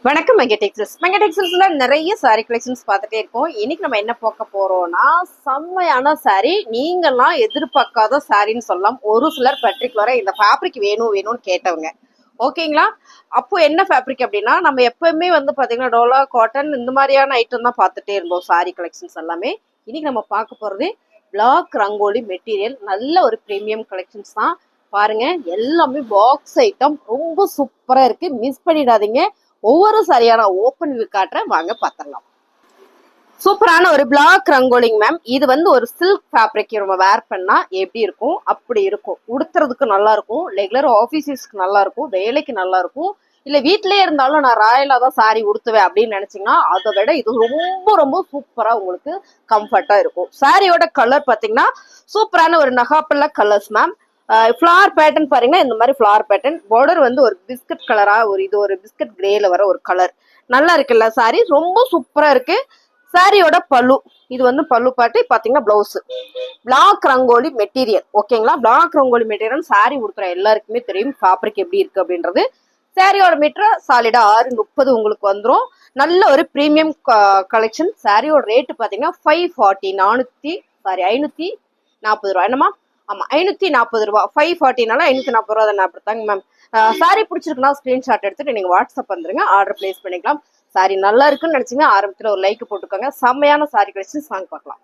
வணக்கம் மெகடெக்ஸல்ஸ்ல நிறைய sorry collections பார்த்துட்டே இருக்கோம். இன்னைக்கு நம்ம என்ன பார்க்க போறோம்னா செம்மையான சாரி, நீங்கெல்லாம் எதிர்பார்க்காத சாரின்னு சொல்லலாம். ஒரு சிலர் பர்டிகுலரா இந்த ஃபேப்ரிக் வேணும்னு கேட்டவங்க, ஓகேங்களா? அப்போ என்ன ஃபேப்ரிக் அப்படின்னா, நம்ம எப்பவுமே வந்து பாத்தீங்கன்னா டோலா காட்டன் இந்த மாதிரியான ஐட்டம் தான் பார்த்துட்டே இருந்தோம் சாரி கலெக்ஷன்ஸ் எல்லாமே. இன்னைக்கு நம்ம பார்க்க போறது பிளாக் ரங்கோலி மெட்டீரியல், நல்ல ஒரு ப்ரீமியம் கலெக்ஷன்ஸ் தான். பாருங்க, எல்லாமே பாக்ஸ் ஐட்டம் ரொம்ப சூப்பரா இருக்கு, மிஸ் பண்ணிடாதீங்க. ஒவ்வொரு சரியான ஓப்பன் வியூ காட்டுறேன், வாங்க பார்த்துடலாம். சூப்பரான ஒரு பிளாக் ரங்கோலிங் மேம். இது வந்து ஒரு சில்க் ஃபேப்ரிக், நம்ம வேர் பண்ணா எப்படி இருக்கும் அப்படி இருக்கும். உடுத்துறதுக்கு நல்லா இருக்கும், ரெகுலர் ஆஃபீஸஸ்க்கு நல்லா இருக்கும், வேலைக்கு நல்லா இருக்கும். இல்ல வீட்லயே இருந்தாலும் நான் ராயலா தான் சாரி உடுத்துவேன் அப்படின்னு நினைச்சீங்கன்னா அதை விட இது ரொம்ப ரொம்ப சூப்பரா உங்களுக்கு கம்ஃபர்ட்டா இருக்கும். சாரியோட கலர் பாத்தீங்கன்னா சூப்பரான ஒரு நகாப்பல்ல கலர்ஸ் மேம். ஃபிளார் பேட்டர்ன் பாருங்க, இந்த மாதிரி ஃபிளார் பேட்டர்ன். பார்டர் வந்து ஒரு பிஸ்கட் கலரா, இது ஒரு பிஸ்கட் கிரேல வர ஒரு கலர். நல்லா இருக்குல்ல சாரி, ரொம்ப சூப்பரா இருக்கு. சாரியோட பல்லு, இது வந்து பல்லு பாட்டு பாத்தீங்கன்னா பிளவுஸ். பிளாக் ரங்கோலி மெட்டீரியல், ஓகேங்களா? பிளாக் ரங்கோலி மெட்டீரியல் சாரி உடுத்துற எல்லாருக்குமே தெரியும் ஃபேப்ரிக் எப்படி இருக்கு அப்படின்றது. சாரியோட மீட்டர் சாலிடா 630 உங்களுக்கு வந்துடும். நல்ல ஒரு பிரீமியம் கலெக்ஷன். சாரியோட ரேட்டு பாத்தீங்கன்னா 540, 540 ரூபாய். என்னமா? ஆமா, 540 ரூபாய். 540னால 540 ரூபா தானே, அப்படித்தாங்க மேம். சாரி பிடிச்சிருக்குன்னா ஸ்கிரீன்ஷாட் எடுத்துட்டு நீங்க வாட்ஸ்அப் வந்துருங்க, ஆர்டர் பிளேஸ் பண்ணிக்கலாம். சாரி நல்லா இருக்குன்னு நினைச்சீங்கன்னா ஆரம்பத்துல ஒரு லைக் போட்டுக்கோங்க. செம்மையான சாரி கலெக்ஷன்ஸ் வாங்க பார்க்கலாம்.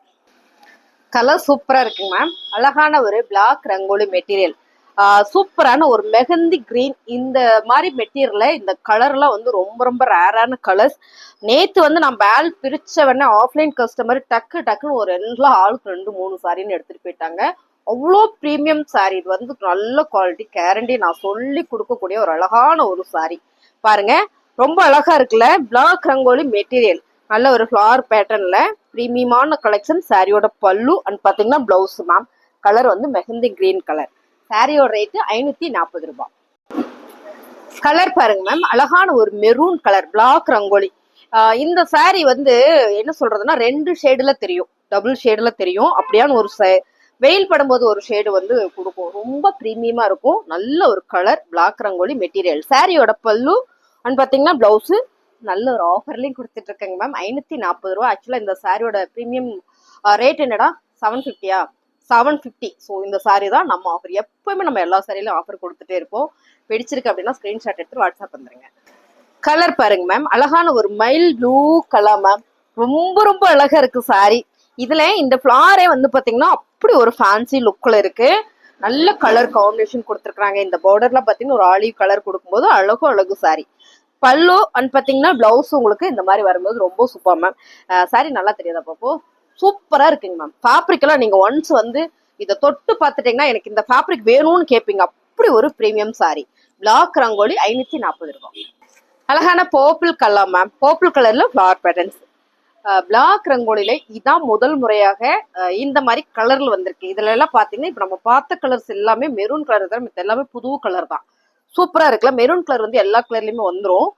கலர் சூப்பரா இருக்குங்க மேம். அழகான ஒரு பிளாக் ரங்கோலி மெட்டீரியல், சூப்பரான ஒரு மெஹந்தி கிரீன். இந்த மாதிரி மெட்டீரியல்ல இந்த கலர்லாம் வந்து ரொம்ப ரொம்ப ரேரான கலர்ஸ். நேத்து வந்து நான் பேல் பிரிச்ச உடனே ஆஃப்லைன் கஸ்டமர் டக்குன்னு ஒரு எல்லாம் ஆளுக்கு 2-3 சாரின்னு எடுத்துட்டு போயிட்டாங்க. அவ்வளோ ப்ரீமியம் சாரி. இது வந்து நல்ல குவாலிட்டி கேரண்டி நான் சொல்லி கொடுக்கக்கூடிய ஒரு அழகான ஒரு சாரி. பாருங்க, ரொம்ப அழகா இருக்குல்ல? பிளாக் ரங்கோலி மெட்டீரியல், நல்ல ஒரு ஃபிளார் பேட்டர்ன்ல பிரீமியமான கலெக்ஷன். சாரியோட பல்லு அண்ட் பாத்தீங்கன்னா பிளவுஸ் மேம். கலர் வந்து மெஹந்தி கிரீன் கலர். சாரியோட ரேட்டு 540 ரூபாய். கலர் பாருங்க மேம், அழகான ஒரு மெரூன் கலர் பிளாக் ரங்கோலி. இந்த சாரி வந்து என்ன சொல்றதுன்னா 2 ஷேடுல தெரியும், டபுள் ஷேடுல தெரியும். அப்படியான ஒரு வெயில் படும்போது ஒரு ஷேடு வந்து கொடுக்கும், ரொம்ப பிரீமியமா இருக்கும். நல்ல ஒரு கலர் பிளாக் ரங்கோலி மெட்டீரியல். சாரியோட பல்லு அண்ட் பாத்தீங்கன்னா பிளவுஸ் நல்ல ஒரு ஆஃபர்லயும் கொடுத்துட்டு இருக்கேங்க மேம். 540 ரூபா. ஆக்சுவலா இந்த சாரியோட பிரீமியம் ரேட் என்னடா 750யா? 750. ஸோ இந்த சாரி தான் நம்ம ஆஃபர். எப்பவுமே நம்ம எல்லா சாரியிலும் ஆஃபர் கொடுத்துட்டே இருப்போம். பிடிச்சிருக்கு அப்படின்னா ஸ்கிரீன்ஷாட் எடுத்து வாட்ஸ்அப் வந்துருங்க. கலர் பாருங்க மேம், அழகான ஒரு மைல் ப்ளூ கலர் மேம். ரொம்ப ரொம்ப அழகா இருக்கு சாரி. இதுல இந்த ஃபிளாரே வந்து பாத்தீங்கன்னா அப்படி ஒரு ஃபேன்சி லுக்ல இருக்கு. நல்ல கலர் காம்பினேஷன் கொடுத்துருக்காங்க. இந்த பார்டர்ல பாத்தீங்கன்னா ஒரு ஆலிவ் கலர் கொடுக்கும்போது அழகு சாரி. பல்லு அண்ட் பாத்தீங்கன்னா பிளவுஸ் உங்களுக்கு இந்த மாதிரி வரும்போது ரொம்ப சூப்பர் மேம். சாரி நல்லா தெரியாதா பாப்போ? சூப்பரா இருக்குங்க மேம். ஃபேப்ரிக் எல்லாம் நீங்க ஒன்ஸ் வந்து இதை தொட்டு பார்த்துட்டீங்கன்னா எனக்கு இந்த ஃபேப்ரிக் வேணும்னு கேட்பீங்க. அப்படி ஒரு பிரீமியம் சாரி. பிளாக் ரங்கோலி 540 ரூபாய். அழகான பர்பிள் கலர் மேம். பர்பிள் கலர்ல ஃபிளவர் பேட்டர்ன்ஸ். பிளாக் ரங்கோலியில இதான் முதல் முறையாக இந்த மாதிரி கலர்ல வந்திருக்கு. இதுல எல்லாம் பாத்தீங்கன்னா இப்ப நம்ம பார்த்த கலர்ஸ் எல்லாமே மெரூன் கலர் தான், மத்த எல்லாமே புது கலர் தான். சூப்பரா இருக்குல்ல? மெரூன் கலர் வந்து எல்லா கலர்லயுமே வந்துடும்.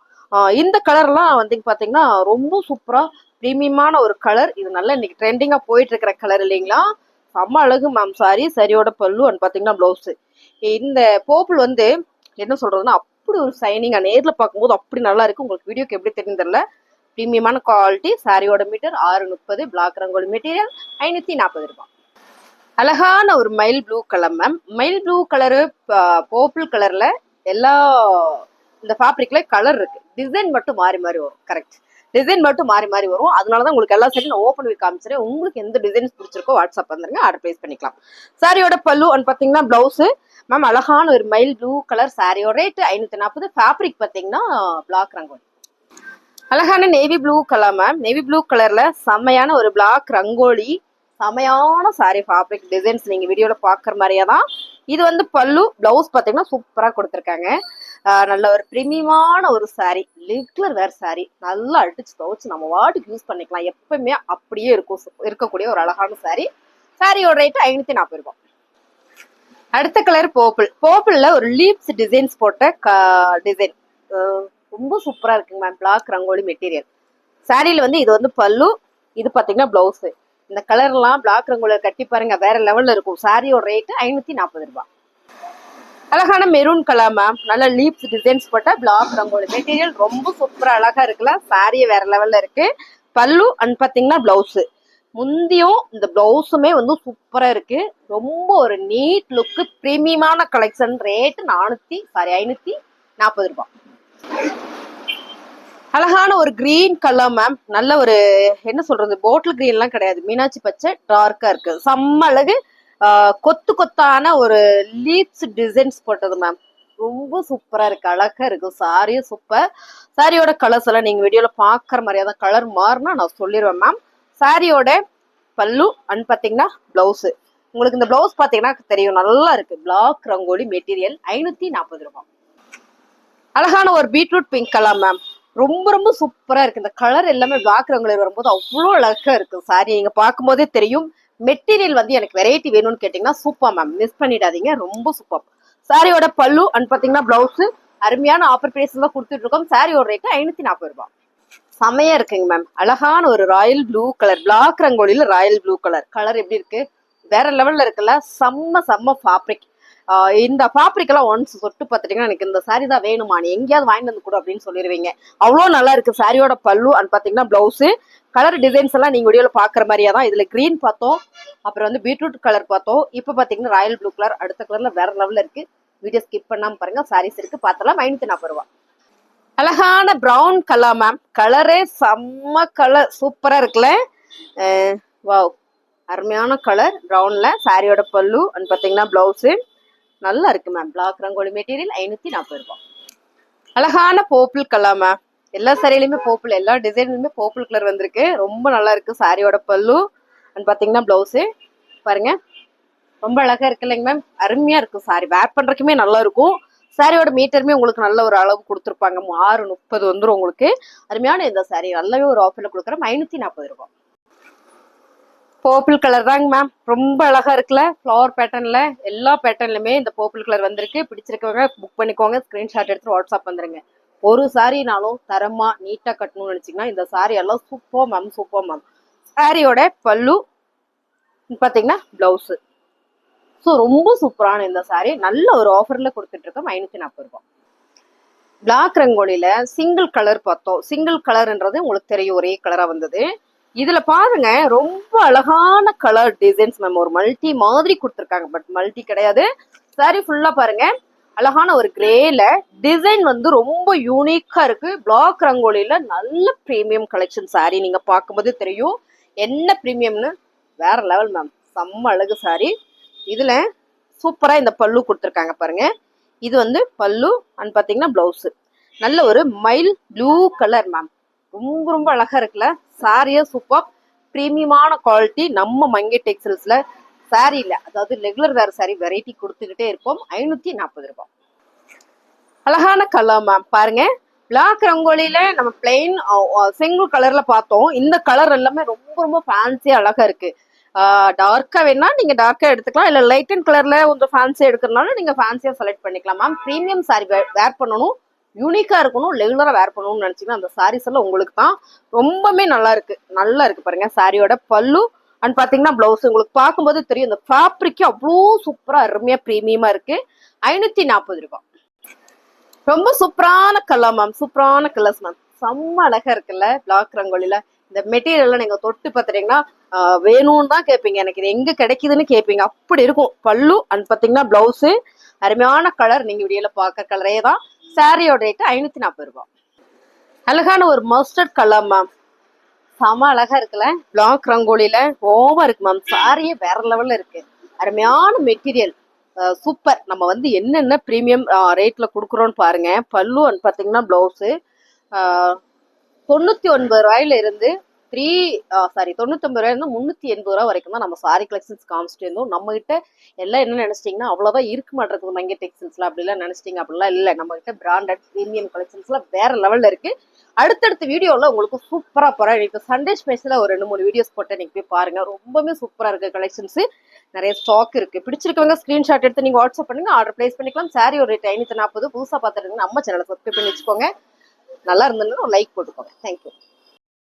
இந்த கலர்லாம் வந்து பாத்தீங்கன்னா ரொம்ப சூப்பரா பிரீமியமான ஒரு கலர். இது நல்லா இன்னைக்கு ட்ரெண்டிங்கா போயிட்டு இருக்கிற கலர் இல்லைங்களா? செம்ம அழகு மேம். சாரி, சரியோட பல்லு அண்ட் பாத்தீங்கன்னா பிளவுஸ். இந்த பர்பிள் வந்து என்ன சொல்றதுன்னா அப்படி ஒரு சைனிங்கா, நேர்ல பார்க்கும்போது அப்படி நல்லா இருக்கு. உங்களுக்கு வீடியோக்கு எப்படி தெரியும் தெரியல. பிரீமியமான குவாலிட்டி. சாரியோட மீட்டர் 630. பிளாக் ரங்கோலி மெட்டீரியல் 540 ரூபாய். அழகான ஒரு mile blue colour ma'am. Mile blue colour purple கலர்ல எல்லா இந்த ஃபேப்ரிக்ல கலர் இருக்கு, டிசைன் மட்டும் மாறி மாறி வரும். கரெக்ட், டிசைன் மட்டும் மாறி மாறி வரும். அதனாலதான் உங்களுக்கு எல்லா சைடும் நான் ஓப்பன் பண்ணி காமிச்சிருக்கேன். உங்களுக்கு எந்த டிசைன்ஸ் பிடிச்சிருக்கோ வாட்ஸ்அப் வந்துருங்க, ஆர்டர் பிளேஸ் பண்ணிக்கலாம். சாரியோட பல்லு அண்ட் பாத்தீங்கன்னா பிளவுஸ் மேம். அழகான ஒரு மைல் ப்ளூ கலர். சாரியோட ரேட் 540. ஃபேப்ரிக் பாத்தீங்கன்னா பிளாக் ரங்கோலி. அழகான navy blue colour ma'am. Navy blue கலர்ல செம்மையான ஒரு பிளாக் ரங்கோலி. செமையான சாரி ஃபேப்ரிக் டிசைன்ஸ் நீங்க வீடியோல பாக்குற மாதிரியே தான். இது வந்து பல்லு, பிளவுஸ் பாத்தீங்கன்னா சூப்பரா கொடுத்துருக்காங்க. நல்ல ஒரு பிரீமியமான ஒரு சாரி, ரெகுலர் வேர் சாரி. நல்லா அடிச்சு துவச்சு நம்ம வாட்டுக்கு யூஸ் பண்ணிக்கலாம். எப்பவுமே அப்படியே இருக்கக்கூடிய ஒரு அழகான சாரி. சாரியோட ரேட் 540 ரூபாய். அடுத்த கலர் பர்பிள். பர்பிள்ல ஒரு லீப்ஸ் டிசைன்ஸ் போட்ட டிசைன் ரொம்ப சூப்பரா இருக்குங்க மேம். Black rangoli material. சாரியில வந்து இது வந்து பல்லு, இது பாத்தீங்கன்னா பிளவுஸ். இந்த கலர்லாம் பிளாக் ரங்கோலியை கட்டி பாருங்க, வேற லெவல்ல இருக்கும். சாரியோட ரேட்டு 540 ரூபாய். அழகான மெரூன் கலர் மேம், நல்ல லீப்ஸ் டிசைன்ஸ் போட்ட பிளாக் ரங்கோலி மெட்டீரியல் ரொம்ப சூப்பரா அழகா இருக்குல்ல. சாரியே வேற லெவல்ல இருக்கு. பல்லு அண்ட் பாத்தீங்கன்னா பிளவுஸ், முந்தியும் இந்த பிளவுஸுமே வந்து சூப்பரா இருக்கு. ரொம்ப ஒரு நீட் லுக்கு, பிரீமியமான கலெக்ஷன். ரேட் 540 ரூபாய். அழகான ஒரு கிரீன் கலர் மேம், நல்ல ஒரு என்ன சொல்றது, போட்டில் கிரீன் எல்லாம் கிடையாது, மீனாட்சி பச்சை டார்க்கா இருக்கு, செம்ம அழகு. கொத்து கொத்தான ஒரு லீப்ஸ் டிசைன்ஸ் போட்டது மேம், ரொம்ப சூப்பரா இருக்கு, அழகா இருக்கு. சாரியும் சூப்பர். சாரியோட கலர்ஸ் எல்லாம் நீங்க வீடியோல பாக்குற மாதிரியா தான், கலர் மாறினா நான் சொல்லிடுவேன் மேம். சாரியோட பல்லு அண்ட் பாத்தீங்கன்னா பிளவுஸ், உங்களுக்கு இந்த பிளவுஸ் பாத்தீங்கன்னா தெரியும், நல்லா இருக்கு. பிளாக் ரங்கோலி மெட்டீரியல் 540 ரூபாய். அழகான ஒரு பீட்ரூட் பிங்க் கலர் மேம், ரொம்ப ரொம்ப சூப்பரா இருக்கு. இந்த கலர் எல்லாமே பிளாக் ரங்கோலி வரும்போது அவ்வளோ அழகா இருக்கு. சாரி நீங்க பார்க்கும் போதே தெரியும். மெட்டீரியல் வந்து எனக்கு வெரைட்டி வேணும்னு கேட்டீங்கன்னா சூப்பர் மேம், மிஸ் பண்ணிடாதீங்க, ரொம்ப சூப்பர். சாரியோட பல்லு அண்ட் பாத்தீங்கன்னா பிளவுஸ் அருமையான ஆஃபர் பிரைஸ் தான் கொடுத்துட்டு இருக்கோம். சாரியோட ரேட் 540 ரூபாய். செமையா இருக்குங்க மேம். அழகான ஒரு ராயல் ப்ளூ கலர், பிளாக் ரங்கோலியில ராயல் ப்ளூ கலர். கலர் எப்படி இருக்கு, வேற லெவல்ல இருக்குல்ல. செம்ம ஃபேப்ரிக். இந்த ஃபேப்ரிக் எல்லாம் ஒன்ஸ் சொட்டு பார்த்துட்டீங்கன்னா எனக்கு இந்த சாரி தான் வேணுமா, நீ எங்கேயாவது வாங்கிட்டு வந்து கூட அப்படின்னு சொல்லிடுவீங்க. அவ்வளோ நல்லா இருக்கு. சாரியோட பல்லு அண்ட் பாத்தீங்கன்னா பிளவுஸ், கலர் டிசைன்ஸ் எல்லாம் நீங்க வீடியோல பாக்குற மாதிரியா தான். இதுல கிரீன் பார்த்தோம், அப்புறம் வந்து பீட்ரூட் கலர் பார்த்தோம், இப்ப பாத்தீங்கன்னா ராயல் ப்ளூ கலர். அடுத்த கலர்ல வேற லெவல்ல இருக்கு. வீடியோ ஸ்கிப் பண்ணாம பாருங்க. சாரீஸ் இருக்கு, பார்த்தலாம். 540 ரூபாய். அழகான பிரவுன் கலர் மேம், கலரே செம்ம கலர், சூப்பரா இருக்குல்ல. வாவ், அருமையான கலர் பிரவுன்ல. சாரியோட பல்லு அண்ட் பாத்தீங்கன்னா பிளவுஸ் நல்லா இருக்கு மேம். பிளாக் ரங்கோலி மெட்டீரியல் 540 ரூபாய். அழகான பர்பிள் கலர் மேம், எல்லா சாரியிலுமே பர்பிள், எல்லா டிசைன்லுமே பர்பிள் கலர் வந்திருக்கு, ரொம்ப நல்லா இருக்கு. சாரியோட பல்லு அண்ட் பாத்தீங்கன்னா பிளவுஸ் பாருங்க, ரொம்ப அழகா இருக்கு இல்லைங்க மேம், அருமையா இருக்கு. சாரி வேர் பண்றதுக்குமே நல்லா இருக்கும். சாரியோட மீட்டருமே உங்களுக்கு நல்ல ஒரு அளவு கொடுத்துருப்பாங்க, 630 வந்துடும் உங்களுக்கு. அருமையான இந்த சாரி நல்லாவே ஒரு ஆஃபர்ல கொடுக்குறோம், 540 ரூபாய். பர்பிள் கலர் தாங்க மேம், ரொம்ப அழகா இருக்குல்ல. ஃப்ளவர் பேட்டர்ன்ல எல்லா பேட்டர்ன்லுமே இந்த பர்பிள் கலர் வந்திருக்கு. பிடிச்சிருக்கவங்க புக் பண்ணிக்கோங்க, ஸ்கிரீன்ஷாட் எடுத்து வாட்ஸ்அப் வந்துருங்க. ஒரு சாரினாலும் தரமா நீட்டா கட்டணும்னு நினைச்சீங்கன்னா இந்த சாரி எல்லாம் சூப்பர் மேம், சூப்பர் மேம். சாரியோட பல்லு பாத்தீங்கன்னா பிளவுஸ், ஸோ ரொம்ப சூப்பரான இந்த சாரி நல்ல ஒரு ஆஃபர்ல கொடுத்துட்டு இருக்கோம், 540 ரூபாய். பிளாக் ரங்கோலியில சிங்கிள் கலர் பார்த்தோம். சிங்கிள் கலர்ன்றது உங்களுக்கு தெரியும், ஒரே கலரா வந்தது. இதுல பாருங்க, ரொம்ப அழகான கலர் டிசைன்ஸ் மேம், ஒரு மல்டி மாதிரி கொடுத்துருக்காங்க, பட் மல்டி கிடையாது. சாரி ஃபுல்லா பாருங்க, அழகான ஒரு கிரேல டிசைன் வந்து ரொம்ப யூனிக்கா இருக்கு. பிளாக் ரங்கோலியில நல்ல பிரீமியம் கலெக்ஷன். சாரி நீங்க பார்க்கும்போது தெரியும் என்ன பிரீமியம்னு, வேற லெவல் மேம், செம்ம அழகு சாரி. இதுல சூப்பரா இந்த பல்லு கொடுத்துருக்காங்க பாருங்க. இது வந்து பல்லு அண்ட் பாத்தீங்கன்னா பிளவுஸ், நல்ல ஒரு மைல் ப்ளூ கலர் மேம், ரொம்ப ரொம்ப அழகா இருக்குல்ல. சாரியா சூப்பர், பிரீமியமான குவாலிட்டி. நம்ம மங்கை டெக்ஸ்டைல்ஸ்ல சாரி இல்ல, அதாவது ரெகுலர் வேற சாரி வெரைட்டி கொடுத்துக்கிட்டே இருப்போம். 540 ரூபாய். அழகான கலர் மேம் பாருங்க, பிளாக் ரங்கோலியில நம்ம பிளெயின் சிங்கிள் கலர்ல பார்த்தோம். இந்த கலர் எல்லாமே ரொம்ப ரொம்ப ஃபேன்சியா அழகா இருக்கு. டார்க்கா வேணா நீங்க டார்க்கா எடுத்துக்கலாம், இல்ல லைட் அண்ட் கலர்ல கொஞ்சம் ஃபேன்சியா எடுக்கிறதுனால நீங்க ஃபேன்சியா செலக்ட் பண்ணிக்கலாம் மேம். பிரீமியம் சாரி வேர் பண்ணணும், யூனிக்கா இருக்கணும், ரெகுலரா வேர் பண்ணணும்னு நினைச்சீங்கன்னா அந்த சாரீஸ் எல்லாம் உங்களுக்கு தான். ரொம்பவே நல்லா இருக்கு, நல்லா இருக்கு பாருங்க. சாரியோட பல்லு அண்ட் பாத்தீங்கன்னா பிளவுஸ் உங்களுக்கு பார்க்கும்போது தெரியும், இந்த ஃபேப்ரிக் அவ்வளோ சூப்பரா அருமையா பிரீமியமா இருக்கு. 540 ரூபாய். ரொம்ப சூப்பரான கலர் மேம், சூப்பரான கலர்ஸ் மேம், செம்ம அழகா இருக்குல்ல. பிளாக் ரங்கோலியில இந்த மெட்டீரியல் நீங்க தொட்டு பார்த்துட்டீங்கன்னா வேணும்னு தான் கேட்பீங்க, எனக்கு இது எங்க கிடைக்குதுன்னு கேட்பீங்க, அப்படி இருக்கும். பல்லு அண்ட் பாத்தீங்கன்னா பிளவுஸ் அருமையான கலர், நீங்க வீடியோல பார்க்க கலரே தான். சாரியோட ரேட் 540 ரூபாய். அழகான ஒரு மஸ்டர்ட் கலர் மேம், செம அழகா இருக்குல்ல. பிளாக் ரங்கோலியில ஓவா இருக்கு மேம், சாரியே வேற லெவல்ல இருக்கு. அருமையான மெட்டீரியல், சூப்பர். நம்ம வந்து என்னென்ன பிரீமியம் ரேட்ல கொடுக்குறோம்னு பாருங்க. பல்லு அண்ட் பாத்தீங்கன்னா பிளவுஸ் 99 ரூபாயில இருந்து 99 ரூபாயில இருந்து 380 ரூபாய் வரைக்கும் தான் நம்ம சாரி கலெக்ஷன்ஸ் காமிச்சிட்டு இருந்தோம். நம்ம கிட்ட எல்லாம் என்ன நினைச்சிட்டீங்கன்னா அவ்வளவுதான் இருக்கு மாட்டேங்குது மங்கை டெக்ஸ்டைல்ஸ்ல, அப்படிலாம் நினைச்சிட்டீங்க. அப்படிலாம் இல்லை, நம்ம கிட்ட பிராண்டட் பிரீமியம் கலெக்ஷன்ஸ்லாம் வேற லெவல்ல இருக்கு. அடுத்தடுத்த வீடியோல உங்களுக்கு சூப்பரா போறேன். இன்னைக்கு சண்டே ஸ்பெஷலா ஒரு 2-3 வீடியோஸ் போட்டு நீங்க போய் பாருங்க, ரொம்பவே சூப்பரா இருக்கு கலெக்ஷன்ஸ். நிறைய ஸ்டாக் இருக்கு. பிடிச்சிருக்கவங்க ஸ்கிரீன்ஷாட் எடுத்து நீங்க வாட்ஸ்அப் பண்ணுங்க, ஆர்டர் பிளேஸ் பண்ணிக்கலாம். சாரி ஒரு ரேட் 540. புதுசா பார்த்துட்டு நம்ம சேனலை சப்ஸ்கிரைப் பண்ணி வச்சுக்கோங்க. நல்லா இருந்ததுன்னு ஒரு லைக் போட்டுக்கோங்க. தேங்க்யூ.